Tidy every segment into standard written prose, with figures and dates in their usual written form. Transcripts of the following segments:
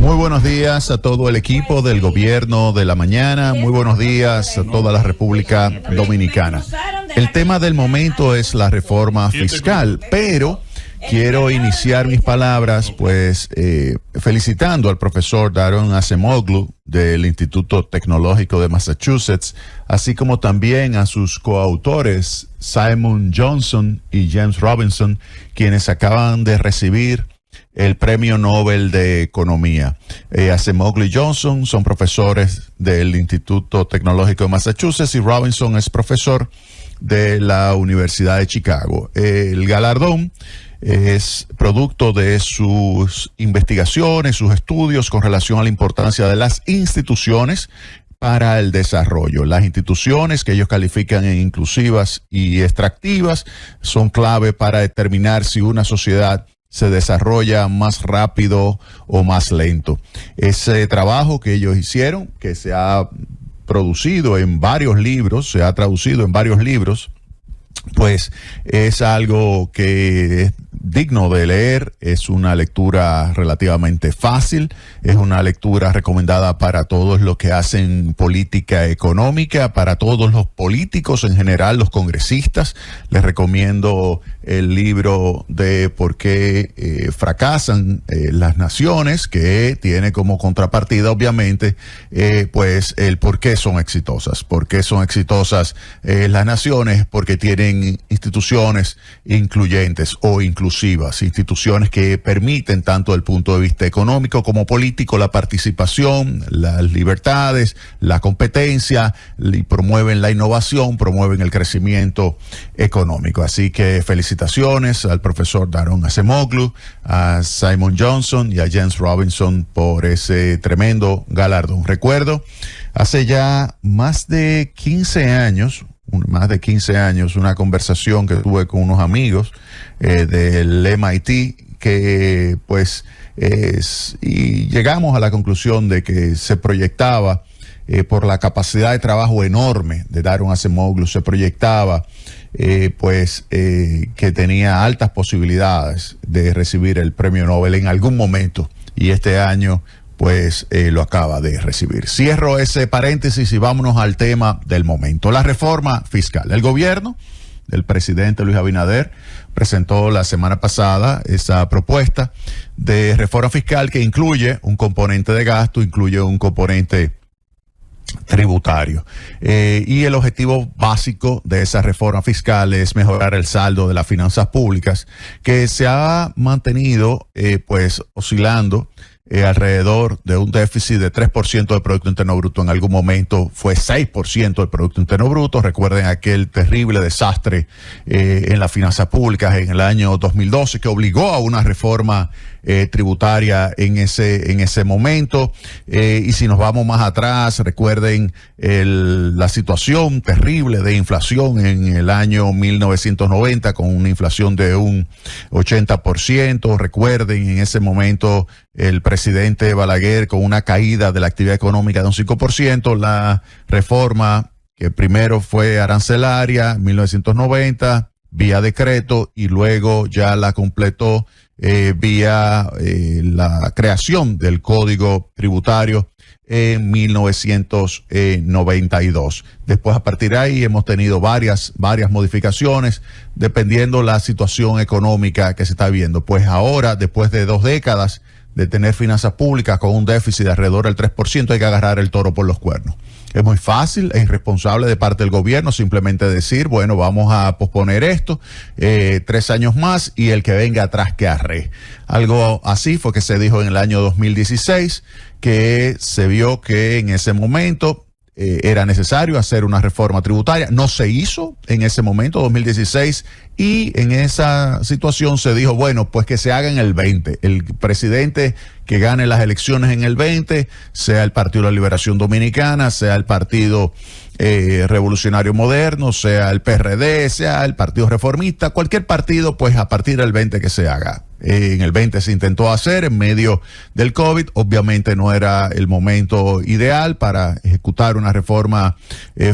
Muy buenos días a todo el equipo del Gobierno de la Mañana. Muy buenos días a toda la República Dominicana. El tema del momento es la reforma fiscal, pero quiero iniciar mis palabras pues felicitando al profesor Daron Acemoglu del Instituto Tecnológico de Massachusetts, así como también a sus coautores Simon Johnson y James Robinson, quienes acaban de recibir el Premio Nobel de Economía. Acemoglu y Johnson son profesores del Instituto Tecnológico de Massachusetts y Robinson es profesor de la Universidad de Chicago. El galardón es producto de sus investigaciones, sus estudios con relación a la importancia de las instituciones para el desarrollo. Las instituciones que ellos califican en inclusivas y extractivas son clave para determinar si una sociedad se desarrolla más rápido o más lento. Ese trabajo que ellos hicieron, que se ha producido en varios libros, se ha traducido en varios libros, pues es algo que es digno de leer, es una lectura relativamente fácil, es una lectura recomendada para todos los que hacen política económica, para todos los políticos en general, los congresistas. Les recomiendo el libro de Por qué fracasan las naciones, que tiene como contrapartida, obviamente, pues el por qué son exitosas. ¿Por qué son exitosas las naciones? Porque tienen instituciones incluyentes o inclusivas, instituciones que permiten tanto desde el punto de vista económico como político la participación, las libertades, la competencia, y promueven la innovación, promueven el crecimiento económico. Así que felicitaciones al profesor Daron Acemoglu, a Simon Johnson y a James Robinson por ese tremendo galardón. Recuerdo, hace ya más de 15 años, una conversación que tuve con unos amigos del MIT que pues y llegamos a la conclusión de que se proyectaba por la capacidad de trabajo enorme de Daron Acemoglu, se proyectaba que tenía altas posibilidades de recibir el premio Nobel en algún momento, y este año pues lo acaba de recibir. Cierro ese paréntesis y vámonos al tema del momento, la reforma fiscal. El gobierno del presidente Luis Abinader presentó la semana pasada esa propuesta de reforma fiscal que incluye un componente de gasto, incluye un componente tributario. Y el objetivo básico de esa reforma fiscal es mejorar el saldo de las finanzas públicas, que se ha mantenido pues oscilando alrededor de un déficit de 3% del Producto Interno Bruto. En algún momento fue 6% del Producto Interno Bruto. Recuerden aquel terrible desastre en las finanzas públicas en el año 2012 que obligó a una reforma tributaria en ese momento. Y si nos vamos más atrás, recuerden la situación terrible de inflación en el año 1990 con una inflación de un 80%. Recuerden en ese momento el presidente Balaguer con una caída de la actividad económica de un 5%, la reforma que primero fue arancelaria en 1990 vía decreto y luego ya la completó vía la creación del Código Tributario en 1992. Después, a partir de ahí, hemos tenido varias modificaciones dependiendo la situación económica que se está viendo. Pues ahora, después de 2 décadas de tener finanzas públicas con un déficit de alrededor del 3%, hay que agarrar el toro por los cuernos. Es muy fácil, es irresponsable de parte del gobierno simplemente decir, bueno, vamos a posponer esto 3 años más y el que venga atrás que arre. Algo así fue que se dijo en el año 2016, que se vio que en ese momento era necesario hacer una reforma tributaria. No se hizo en ese momento, 2016, y en esa situación se dijo, bueno, pues que se haga en el 20. El presidente que gane las elecciones en el 20, sea el Partido de la Liberación Dominicana, sea el Partido Revolucionario Moderno, sea el PRD, sea el Partido Reformista, cualquier partido, pues a partir del 20 que se haga. En el 20 se intentó hacer en medio del COVID. Obviamente no era el momento ideal para ejecutar una reforma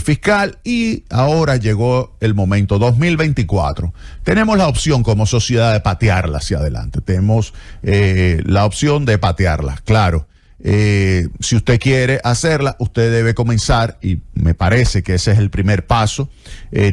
fiscal, y ahora llegó el momento 2024. Tenemos la opción como sociedad de patearla hacia adelante. Tenemos la opción de patearla, claro. Si usted quiere hacerla, usted debe comenzar, y me parece que ese es el primer paso,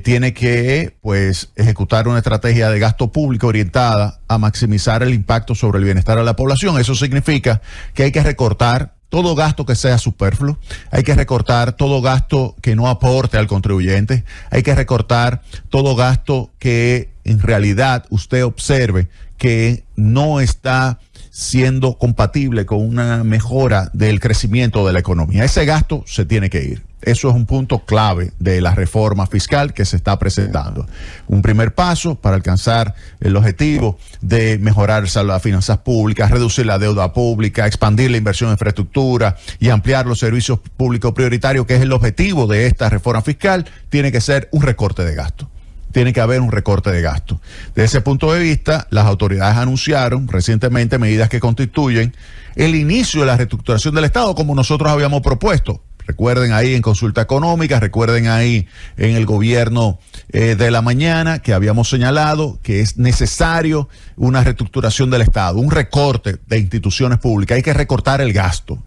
tiene que pues ejecutar una estrategia de gasto público orientada a maximizar el impacto sobre el bienestar de la población. Eso significa que hay que recortar todo gasto que sea superfluo, hay que recortar todo gasto que no aporte al contribuyente, hay que recortar todo gasto que en realidad usted observe que no está siendo compatible con una mejora del crecimiento de la economía. Ese gasto se tiene que ir. Eso es un punto clave de la reforma fiscal que se está presentando. Un primer paso para alcanzar el objetivo de mejorar las finanzas públicas, reducir la deuda pública, expandir la inversión en infraestructura y ampliar los servicios públicos prioritarios, que es el objetivo de esta reforma fiscal, tiene que ser un recorte de gasto. Tiene que haber un recorte de gasto. Desde ese punto de vista, las autoridades anunciaron recientemente medidas que constituyen el inicio de la reestructuración del Estado, como nosotros habíamos propuesto. Recuerden ahí en Consulta Económica, recuerden ahí en el gobierno de la mañana que habíamos señalado que es necesario una reestructuración del Estado, un recorte de instituciones públicas. Hay que recortar el gasto,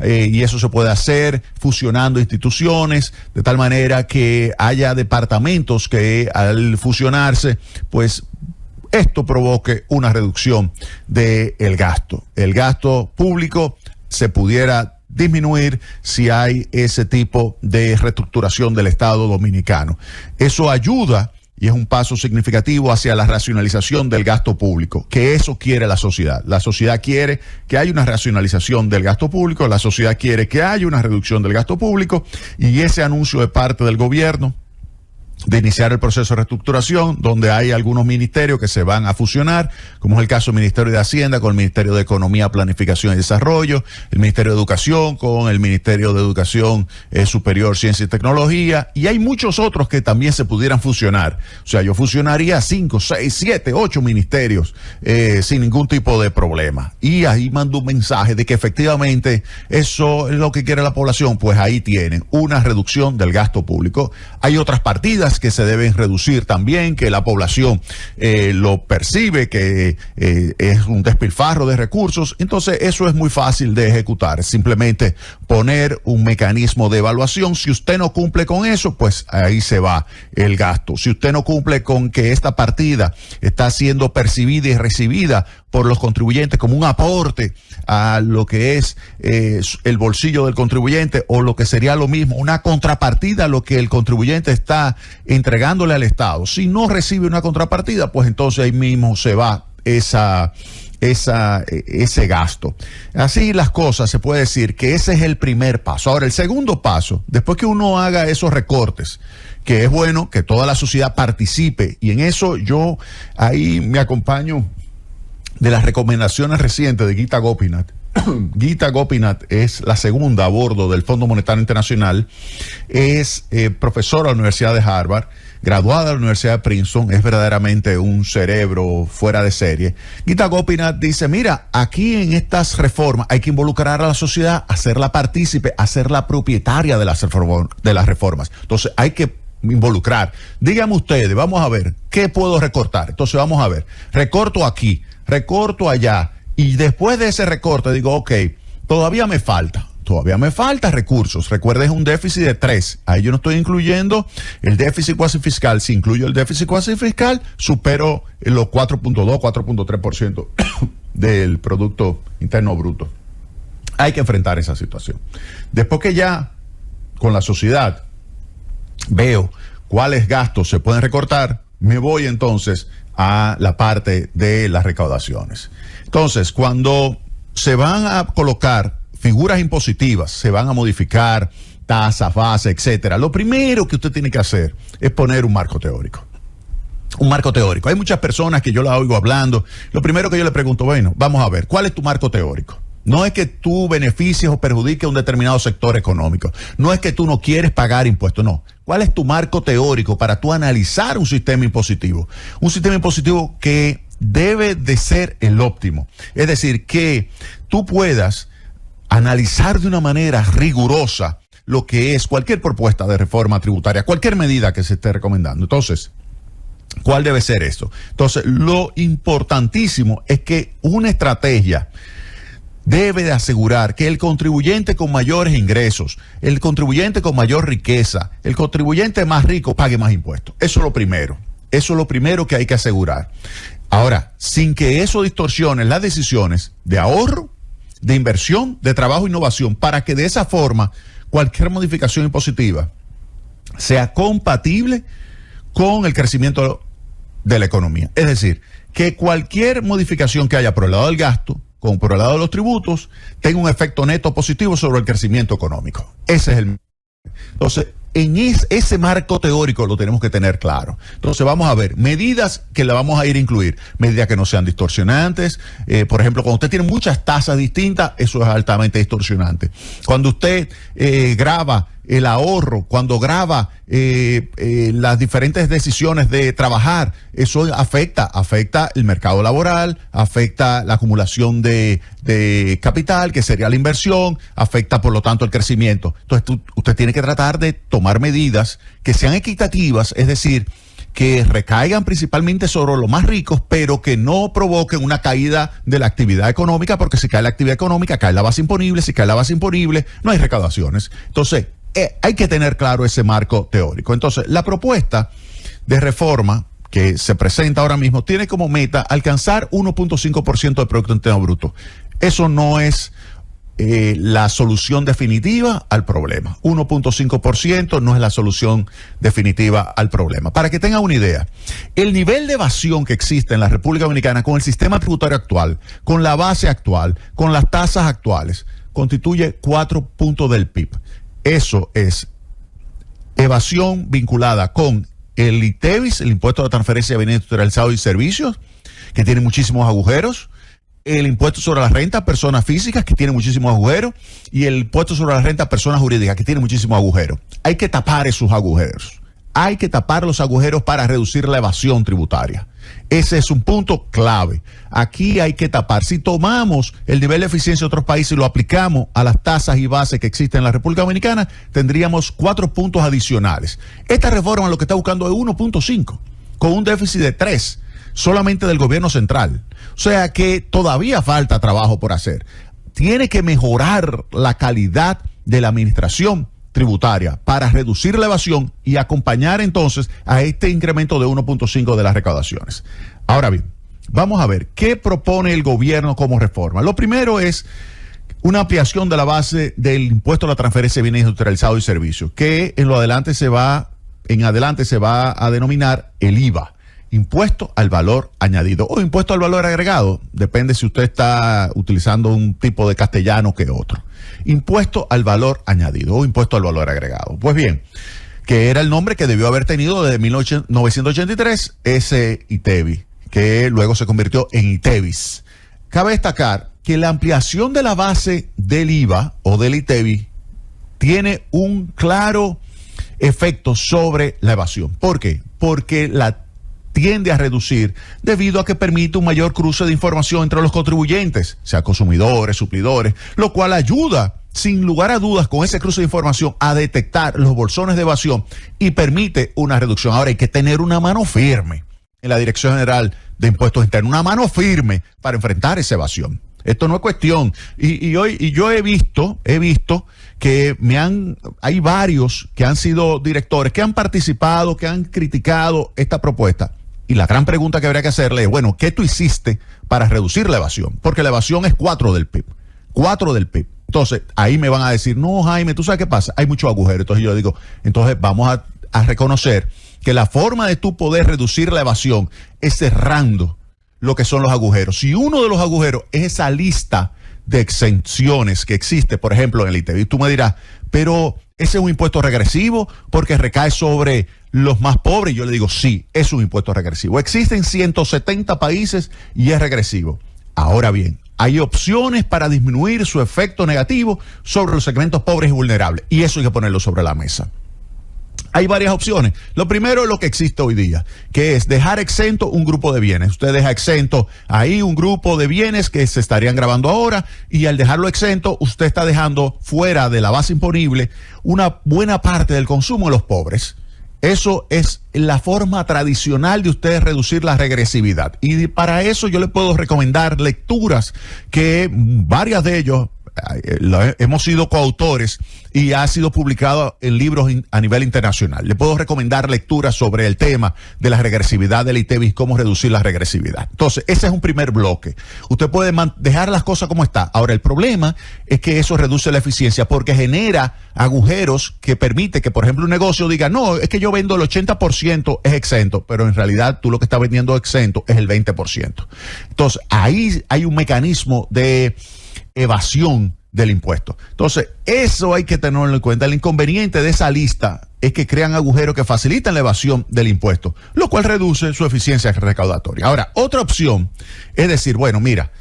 y eso se puede hacer fusionando instituciones de tal manera que haya departamentos que al fusionarse, pues esto provoque una reducción del gasto. El gasto público se pudiera disminuir si hay ese tipo de reestructuración del Estado dominicano. Eso ayuda y es un paso significativo hacia la racionalización del gasto público, que eso quiere la sociedad. La sociedad quiere que haya una racionalización del gasto público, la sociedad quiere que haya una reducción del gasto público, y ese anuncio de parte del gobierno de iniciar el proceso de reestructuración, donde hay algunos ministerios que se van a fusionar, como es el caso del Ministerio de Hacienda con el Ministerio de Economía, Planificación y Desarrollo, el Ministerio de Educación con el Ministerio de Educación Superior, Ciencia y Tecnología, y hay muchos otros que también se pudieran fusionar. O sea, yo fusionaría 5, 6, 7, 8 ministerios sin ningún tipo de problema. Y ahí mando un mensaje de que efectivamente eso es lo que quiere la población. Pues ahí tienen una reducción del gasto público. Hay otras partidas que se deben reducir también, que la población lo percibe, que es un despilfarro de recursos. Entonces eso es muy fácil de ejecutar, simplemente poner un mecanismo de evaluación. Si usted no cumple con eso, pues ahí se va el gasto. Si usted no cumple con que esta partida está siendo percibida y recibida por los contribuyentes como un aporte a lo que es el bolsillo del contribuyente, o lo que sería lo mismo, una contrapartida a lo que el contribuyente está entregándole al Estado. Si no recibe una contrapartida, pues entonces ahí mismo se va ese gasto. Así las cosas, se puede decir que ese es el primer paso. Ahora, el segundo paso, después que uno haga esos recortes, que es bueno que toda la sociedad participe, y en eso yo ahí me acompaño de las recomendaciones recientes de Gita Gopinath. Gita Gopinath es la segunda a bordo del Fondo Monetario Internacional, es profesora de la Universidad de Harvard, graduada de la Universidad de Princeton, es verdaderamente un cerebro fuera de serie. Gita Gopinath dice, mira, aquí en estas reformas hay que involucrar a la sociedad, hacerla partícipe, hacerla propietaria de las reformas. Entonces hay que involucrar. Díganme ustedes, vamos a ver, ¿qué puedo recortar? Entonces vamos a ver, recorto aquí, recorto allá, y después de ese recorte digo, ok, todavía me falta recursos. Recuerden, es un déficit de 3. Ahí yo no estoy incluyendo el déficit cuasi fiscal. Si incluyo el déficit cuasi fiscal, supero los 4.2, 4.3% del Producto Interno Bruto. Hay que enfrentar esa situación. Después que ya con la sociedad veo cuáles gastos se pueden recortar, me voy entonces a la parte de las recaudaciones. Entonces, cuando se van a colocar figuras impositivas, se van a modificar tasas, bases, etcétera, lo primero que usted tiene que hacer es poner un marco teórico. Un marco teórico. Hay muchas personas que yo las oigo hablando. Lo primero que yo le pregunto, bueno, vamos a ver, ¿cuál es tu marco teórico? No es que tú beneficies o perjudiques a un determinado sector económico. No es que tú no quieres pagar impuestos, no. ¿Cuál es tu marco teórico para tú analizar un sistema impositivo? Un sistema impositivo que debe de ser el óptimo. Es decir, que tú puedas analizar de una manera rigurosa lo que es cualquier propuesta de reforma tributaria, cualquier medida que se esté recomendando. Entonces, ¿cuál debe ser eso? Entonces, lo importantísimo es que una estrategia debe de asegurar que el contribuyente con mayores ingresos, el contribuyente con mayor riqueza, el contribuyente más rico pague más impuestos. Eso es lo primero. Eso es lo primero que hay que asegurar. Ahora, sin que eso distorsione las decisiones de ahorro, de inversión, de trabajo e innovación, para que de esa forma cualquier modificación impositiva sea compatible con el crecimiento de la economía. Es decir, que cualquier modificación que haya por el lado del gasto, como por el lado de los tributos, tenga un efecto neto positivo sobre el crecimiento económico. Ese es el... Entonces, en ese marco teórico lo tenemos que tener claro. Entonces vamos a ver medidas que la vamos a ir a incluir, medidas que no sean distorsionantes. Por ejemplo, cuando usted tiene muchas tasas distintas, eso es altamente distorsionante. Cuando usted grava el ahorro, cuando grava las diferentes decisiones de trabajar, eso afecta el mercado laboral, afecta la acumulación de capital, que sería la inversión, afecta por lo tanto el crecimiento. Entonces usted tiene que tratar de tomar medidas que sean equitativas, es decir, que recaigan principalmente sobre los más ricos, pero que no provoquen una caída de la actividad económica, porque si cae la actividad económica, cae la base imponible, si cae la base imponible, no hay recaudaciones. Entonces, hay que tener claro ese marco teórico. Entonces, la propuesta de reforma que se presenta ahora mismo tiene como meta alcanzar 1.5% del Producto Interno Bruto. Eso no es la solución definitiva al problema. 1.5% no es la solución definitiva al problema. Para que tengan una idea, el nivel de evasión que existe en la República Dominicana con el sistema tributario actual, con la base actual, con las tasas actuales, constituye 4 puntos del PIB. Eso es evasión vinculada con el ITEVIS, el impuesto de transferencia de bienes industrializados y servicios, que tiene muchísimos agujeros, el impuesto sobre la renta a personas físicas, que tiene muchísimos agujeros, y el impuesto sobre la renta a personas jurídicas, que tiene muchísimos agujeros. Hay que tapar esos agujeros. Hay que tapar los agujeros para reducir la evasión tributaria. Ese es un punto clave. Aquí hay que tapar. Si tomamos el nivel de eficiencia de otros países y lo aplicamos a las tasas y bases que existen en la República Dominicana, tendríamos 4 puntos adicionales. Esta reforma lo que está buscando es 1.5, con un déficit de 3, solamente del gobierno central. O sea que todavía falta trabajo por hacer. Tiene que mejorar la calidad de la administración tributaria para reducir la evasión y acompañar entonces a este incremento de 1.5 de las recaudaciones. Ahora bien, vamos a ver qué propone el gobierno como reforma. Lo primero es una ampliación de la base del impuesto a la transferencia de bienes industrializados y servicios, que en adelante se va a denominar el IVA. Impuesto al valor añadido o impuesto al valor agregado, depende si usted está utilizando un tipo de castellano que otro. Impuesto al valor añadido o impuesto al valor agregado. Pues bien, que era el nombre que debió haber tenido desde 1983 ese ITEVI, que luego se convirtió en ITEVIS. Cabe destacar que la ampliación de la base del IVA o del ITEVI tiene un claro efecto sobre la evasión. ¿Por qué? Porque la tiende a reducir debido a que permite un mayor cruce de información entre los contribuyentes, sea consumidores, suplidores, lo cual ayuda, sin lugar a dudas, con ese cruce de información a detectar los bolsones de evasión y permite una reducción. Ahora hay que tener una mano firme en la Dirección General de Impuestos Internos, una mano firme para enfrentar esa evasión. Esto no es cuestión. Y yo he visto que hay varios que han sido directores, que han participado, que han criticado esta propuesta. Y la gran pregunta que habría que hacerle es, bueno, ¿qué tú hiciste para reducir la evasión? Porque la evasión es 4 del PIB. 4 del PIB. Entonces, ahí me van a decir, no, Jaime, ¿tú sabes qué pasa? Hay muchos agujeros. Entonces yo digo, entonces vamos a reconocer que la forma de tú poder reducir la evasión es cerrando lo que son los agujeros. Si uno de los agujeros es esa lista de exenciones que existe, por ejemplo, en el ITEVI, tú me dirás, pero ese es un impuesto regresivo porque recae sobre los más pobres. Yo le digo, sí, es un impuesto regresivo. Existen 170 países y es regresivo. Ahora bien, hay opciones para disminuir su efecto negativo sobre los segmentos pobres y vulnerables. Y eso hay que ponerlo sobre la mesa. Hay varias opciones. Lo primero es lo que existe hoy día, que es dejar exento un grupo de bienes. Usted deja exento ahí un grupo de bienes que se estarían grabando ahora, y al dejarlo exento, usted está dejando fuera de la base imponible una buena parte del consumo de los pobres. Eso es la forma tradicional de ustedes reducir la regresividad. Y para eso yo les puedo recomendar lecturas que varias de ellos hemos sido coautores y ha sido publicado en libros a nivel internacional. Le puedo recomendar lecturas sobre el tema de la regresividad del ITEVIS, cómo reducir la regresividad. Entonces, ese es un primer bloque. Usted puede dejar las cosas como está. Ahora, el problema es que eso reduce la eficiencia porque genera agujeros que permite que, por ejemplo, un negocio diga, no, es que yo vendo el 80% es exento, pero en realidad tú lo que estás vendiendo exento es el 20%. Entonces, ahí hay un mecanismo de evasión del impuesto. Entonces, eso hay que tenerlo en cuenta. El inconveniente de esa lista es que crean agujeros que facilitan la evasión del impuesto, lo cual reduce su eficiencia recaudatoria. Ahora, otra opción es decir, bueno, mira,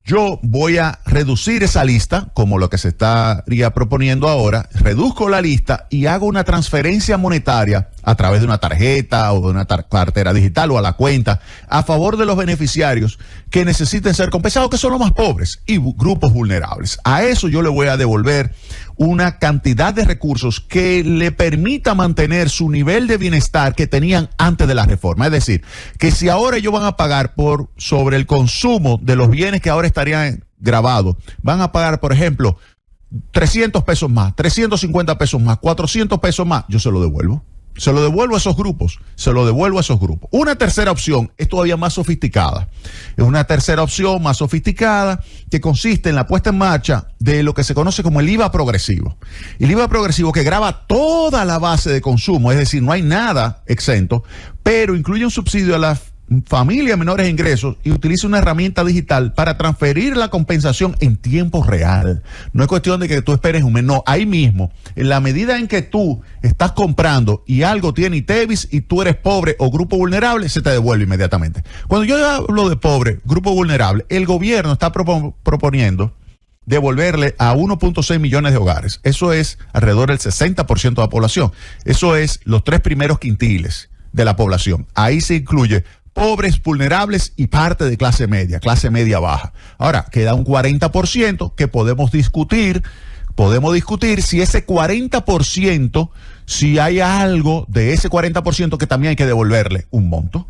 yo voy a reducir esa lista, como lo que se estaría proponiendo ahora, reduzco la lista y hago una transferencia monetaria a través de una tarjeta o de una cartera digital o a la cuenta a favor de los beneficiarios que necesiten ser compensados, que son los más pobres y grupos vulnerables. A eso yo le voy a devolver una cantidad de recursos que le permita mantener su nivel de bienestar que tenían antes de la reforma. Es decir, que si ahora ellos van a pagar sobre el consumo de los bienes que ahora estarían grabados, van a pagar, por ejemplo, 300 pesos más, 350 pesos más, 400 pesos más, yo se lo devuelvo. Se lo devuelvo a esos grupos, Una tercera opción es todavía más sofisticada. Es una tercera opción más sofisticada que consiste en la puesta en marcha de lo que se conoce como el IVA progresivo. El IVA progresivo que grava toda la base de consumo, es decir, no hay nada exento, pero incluye un subsidio a las familias menores ingresos y utiliza una herramienta digital para transferir la compensación en tiempo real. No es cuestión de que tú esperes un mes, no, ahí mismo, en la medida en que tú estás comprando y algo tiene ITEVIS y tú eres pobre o grupo vulnerable, se te devuelve inmediatamente. Cuando yo hablo de pobre, grupo vulnerable, el gobierno está proponiendo devolverle a 1.6 millones de hogares. Eso es alrededor del 60% de la población. Eso es los 3 primeros quintiles de la población. Ahí se incluye pobres, vulnerables y parte de clase media baja. Ahora, queda un 40% que podemos discutir si ese 40%, si hay algo de ese 40% que también hay que devolverle un monto.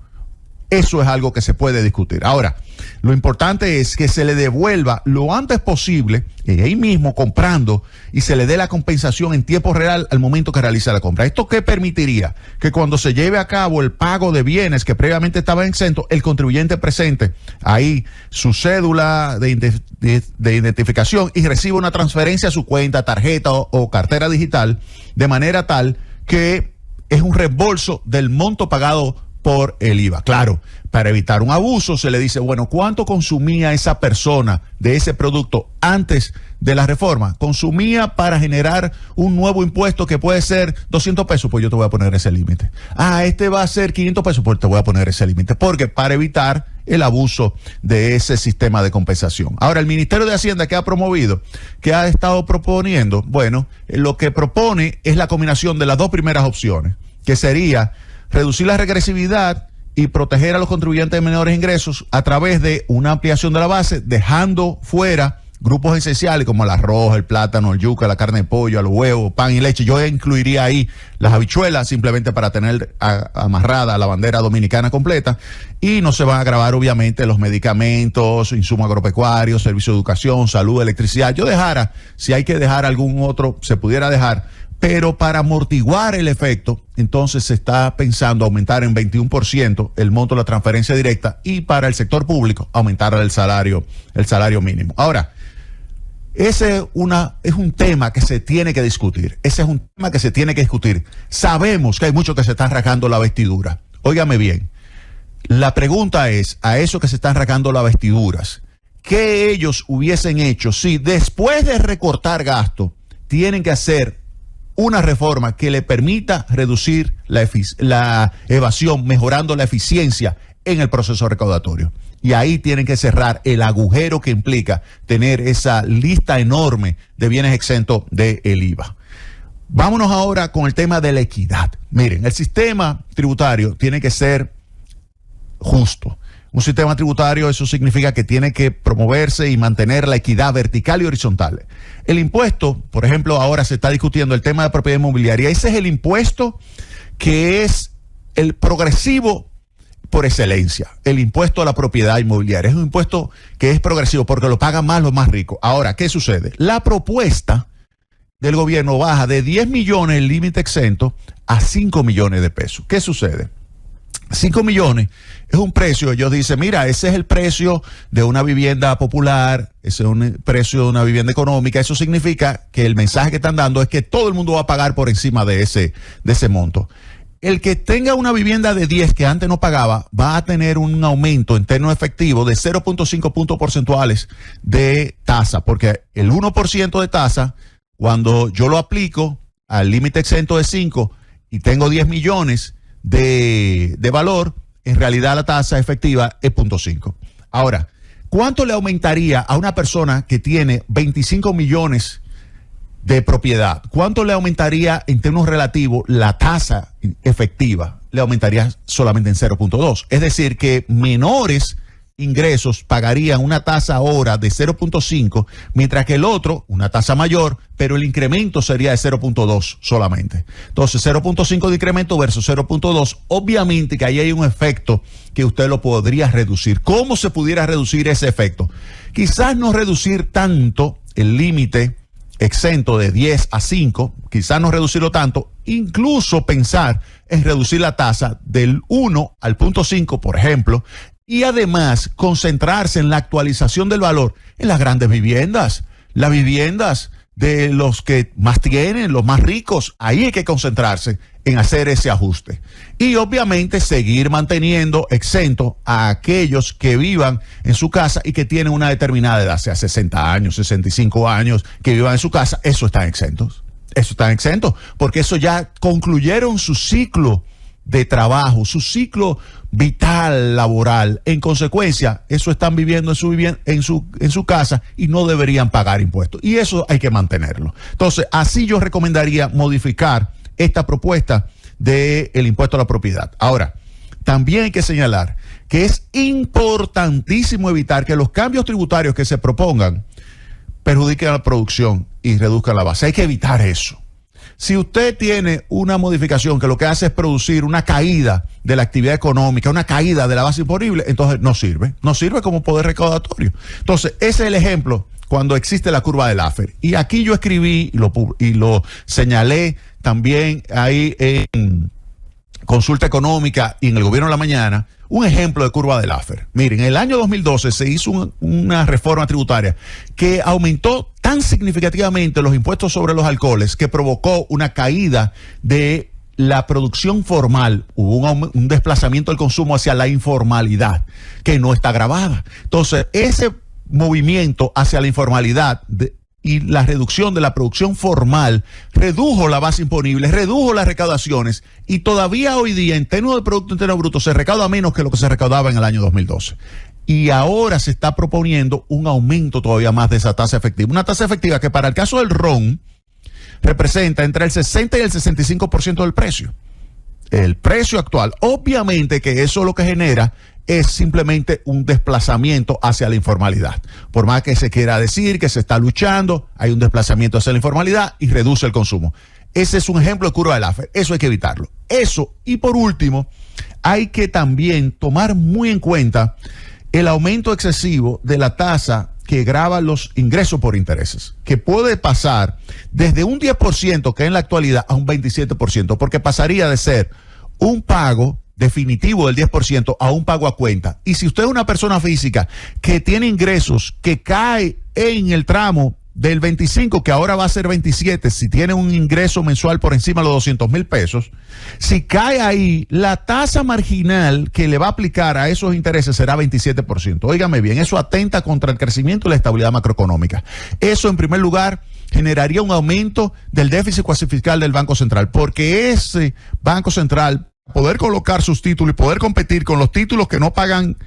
Eso es algo que se puede discutir. Ahora, lo importante es que se le devuelva lo antes posible, y ahí mismo comprando, y se le dé la compensación en tiempo real al momento que realiza la compra. ¿Esto qué permitiría? Que cuando se lleve a cabo el pago de bienes que previamente estaban exentos, el contribuyente presente ahí su cédula de identificación y reciba una transferencia a su cuenta, tarjeta o cartera digital, de manera tal que es un reembolso del monto pagado por el IVA. Claro, para evitar un abuso se le dice, bueno, ¿cuánto consumía esa persona de ese producto antes de la reforma? Consumía para generar un nuevo impuesto que puede ser 200 pesos, pues yo te voy a poner ese límite. Este va a ser 500 pesos, pues te voy a poner ese límite. Porque para evitar el abuso de ese sistema de compensación. Ahora, el Ministerio de Hacienda, ¿qué ha promovido? ¿Qué ha estado proponiendo? Bueno, lo que propone es la combinación de las dos primeras opciones, que sería reducir la regresividad y proteger a los contribuyentes de menores ingresos a través de una ampliación de la base, dejando fuera grupos esenciales como el arroz, el plátano, el yuca, la carne de pollo, los huevos, pan y leche. Yo incluiría ahí las habichuelas simplemente para tener amarrada la bandera dominicana completa, y no se van a gravar obviamente los medicamentos, insumos agropecuarios, servicio de educación, salud, electricidad. Yo dejara, si hay que dejar algún otro, se pudiera dejar. Pero para amortiguar el efecto, entonces se está pensando aumentar en 21% el monto de la transferencia directa y para el sector público aumentar el salario mínimo. Ahora, ese es un tema que se tiene que discutir. Sabemos que hay muchos que se están rasgando la vestidura. Óigame bien, la pregunta es, a esos que se están rasgando las vestiduras, ¿qué ellos hubiesen hecho si después de recortar gasto tienen que hacer una reforma que le permita reducir la evasión, mejorando la eficiencia en el proceso recaudatorio? Y ahí tienen que cerrar el agujero que implica tener esa lista enorme de bienes exentos del IVA. Vámonos ahora con el tema de la equidad. Miren, el sistema tributario tiene que ser justo. Un sistema tributario, eso significa que tiene que promoverse y mantener la equidad vertical y horizontal. El impuesto, por ejemplo, ahora se está discutiendo el tema de propiedad inmobiliaria. Ese es el impuesto que es el progresivo por excelencia, el impuesto a la propiedad inmobiliaria. Es un impuesto que es progresivo porque lo pagan más los más ricos. Ahora, ¿qué sucede? La propuesta del gobierno baja de 10 millones el límite exento a 5 millones de pesos. ¿Qué sucede? 5 millones es un precio, ellos dicen, mira, ese es el precio de una vivienda popular, ese es un precio de una vivienda económica. Eso significa que el mensaje que están dando es que todo el mundo va a pagar por encima de ese monto. El que tenga una vivienda de 10 que antes no pagaba va a tener un aumento en términos efectivos de 0.5 puntos porcentuales de tasa, porque el 1% de tasa, cuando yo lo aplico al límite exento de 5 y tengo 10 millones de valor, en realidad la tasa efectiva es 0.5. Ahora, ¿cuánto le aumentaría a una persona que tiene 25 millones de propiedad? ¿Cuánto le aumentaría en términos relativos la tasa efectiva? Le aumentaría solamente en 0.2. Es decir, que menores ingresos pagarían una tasa ahora de 0.5, mientras que el otro, una tasa mayor, pero el incremento sería de 0.2 solamente. Entonces, 0.5 de incremento versus 0.2, obviamente que ahí hay un efecto que usted lo podría reducir. ¿Cómo se pudiera reducir ese efecto? Quizás no reducir tanto el límite exento de 10 a 5, quizás no reducirlo tanto, incluso pensar en reducir la tasa del 1 al 0.5, por ejemplo, y además concentrarse en la actualización del valor en las grandes viviendas, las viviendas de los que más tienen, los más ricos. Ahí hay que concentrarse en hacer ese ajuste. Y obviamente seguir manteniendo exento a aquellos que vivan en su casa y que tienen una determinada edad, sea 60 años, 65 años, que vivan en su casa. Eso están exentos. Eso están exentos, porque eso ya concluyeron su ciclo de trabajo, su ciclo vital laboral. En consecuencia, eso están viviendo en su casa y no deberían pagar impuestos. Y eso hay que mantenerlo. Entonces, así yo recomendaría modificar esta propuesta del impuesto a la propiedad. Ahora, también hay que señalar que es importantísimo evitar que los cambios tributarios que se propongan perjudiquen a la producción y reduzcan la base. Hay que evitar eso. Si usted tiene una modificación que lo que hace es producir una caída de la actividad económica, una caída de la base imponible, entonces no sirve como poder recaudatorio. Entonces, ese es el ejemplo cuando existe la curva de Laffer. Y aquí yo escribí y lo señalé también ahí en Consulta Económica y en el Gobierno de la Mañana, un ejemplo de curva de Laffer. Miren, en el año 2012 se hizo una reforma tributaria que aumentó tan significativamente los impuestos sobre los alcoholes que provocó una caída de la producción formal. Hubo un desplazamiento del consumo hacia la informalidad, que no está grabada. Entonces, ese movimiento hacia la informalidad y la reducción de la producción formal redujo la base imponible, redujo las recaudaciones, y todavía hoy día en términos de Producto Interno Bruto se recauda menos que lo que se recaudaba en el año 2012. Y ahora se está proponiendo un aumento todavía más de esa tasa efectiva. Una tasa efectiva que para el caso del ron representa entre el 60 y el 65% del precio. El precio actual. Obviamente que eso lo que genera es simplemente un desplazamiento hacia la informalidad. Por más que se quiera decir que se está luchando, hay un desplazamiento hacia la informalidad y reduce el consumo. Ese es un ejemplo de curva de Laffer. Eso hay que evitarlo. Eso, y por último, hay que también tomar muy en cuenta el aumento excesivo de la tasa que grava los ingresos por intereses, que puede pasar desde un 10% que en la actualidad a un 27%, porque pasaría de ser un pago definitivo del 10% a un pago a cuenta. Y si usted es una persona física que tiene ingresos que cae en el tramo del 25, que ahora va a ser 27, si tiene un ingreso mensual por encima de los 200,000 pesos, si cae ahí, la tasa marginal que le va a aplicar a esos intereses será 27%. Óigame bien, eso atenta contra el crecimiento y la estabilidad macroeconómica. Eso, en primer lugar, generaría un aumento del déficit cuasi fiscal del Banco Central, porque ese Banco Central, poder colocar sus títulos y poder competir con los títulos que no pagan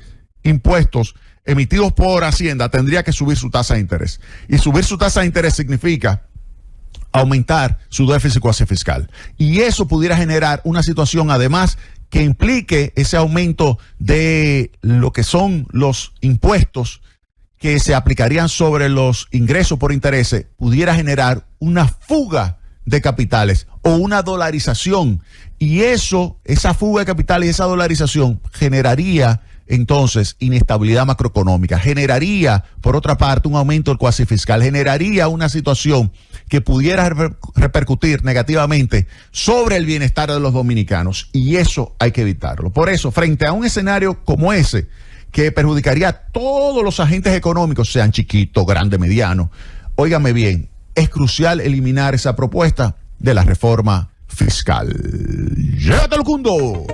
impuestos emitidos por Hacienda, tendría que subir su tasa de interés. Y subir su tasa de interés significa aumentar su déficit cuasi fiscal. Y eso pudiera generar una situación, además, que implique ese aumento de lo que son los impuestos que se aplicarían sobre los ingresos por intereses, pudiera generar una fuga de capitales o una dolarización. Y esa fuga de capitales y esa dolarización generaría entonces inestabilidad macroeconómica, generaría, por otra parte, un aumento del cuasi fiscal, generaría una situación que pudiera repercutir negativamente sobre el bienestar de los dominicanos, y eso hay que evitarlo. Por eso, frente a un escenario como ese, que perjudicaría a todos los agentes económicos, sean chiquitos, grandes, medianos, óigame bien, es crucial eliminar esa propuesta de la reforma fiscal. ¡Llévatelo, Cundo!